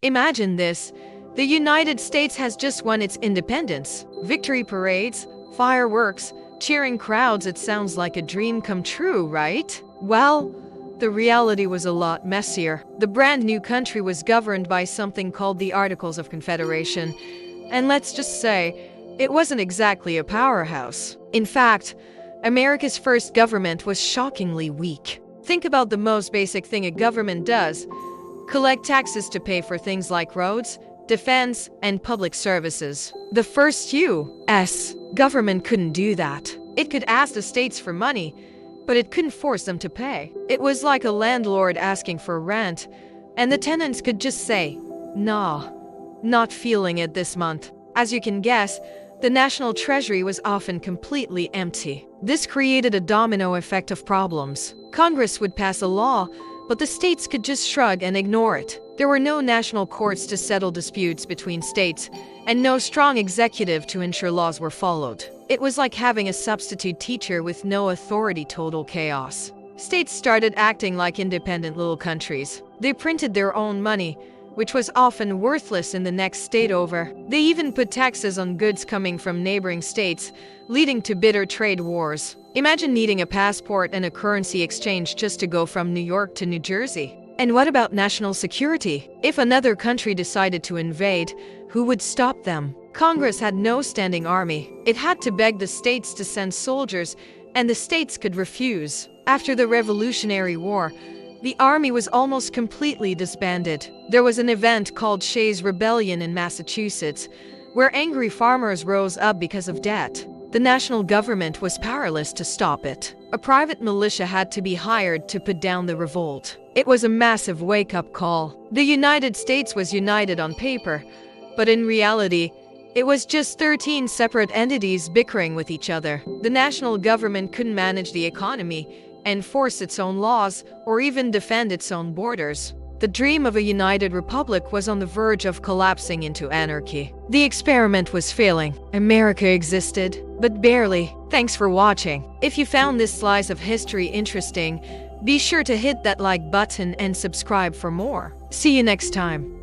Imagine this. The United States has just won its independence. Victory parades, fireworks, cheering crowds. It sounds like a dream come true, right? Well, the reality was a lot messier. The brand new country was governed by something called the Articles of Confederation. And let's just say, it wasn't exactly a powerhouse. In fact, America's first government was shockingly weak. Think about the most basic thing a government does: collect taxes to pay for things like roads, defense, and public services. The first U.S. government couldn't do that. It could ask the states for money, but it couldn't force them to pay. It was like a landlord asking for rent, and the tenants could just say, "Nah, not feeling it this month." As you can guess, the national treasury was often completely empty. This created a domino effect of problems. Congress would pass a law, but the states could just shrug and ignore it. There were no national courts to settle disputes between states, and no strong executive to ensure laws were followed. It was like having a substitute teacher with no authority. Total chaos. States started acting like independent little countries. They printed their own money, which was often worthless in the next state over. They even put taxes on goods coming from neighboring states, leading to bitter trade wars. Imagine needing a passport and a currency exchange just to go from New York to New Jersey. And what about national security? If another country decided to invade, who would stop them? Congress had no standing army. It had to beg the states to send soldiers, and the states could refuse. After the Revolutionary War, the army was almost completely disbanded. There was an event called Shays' Rebellion in Massachusetts, where angry farmers rose up because of debt. The national government was powerless to stop it. A private militia had to be hired to put down the revolt. It was a massive wake-up call. The United States was united on paper, but in reality, it was just 13 separate entities bickering with each other. The national government couldn't manage the economy, enforce its own laws, or even defend its own borders. The dream of a united republic was on the verge of collapsing into anarchy. The experiment was failing. America existed, but barely. Thanks for watching. If you found this slice of history interesting, be sure to hit that like button and subscribe for more. See you next time.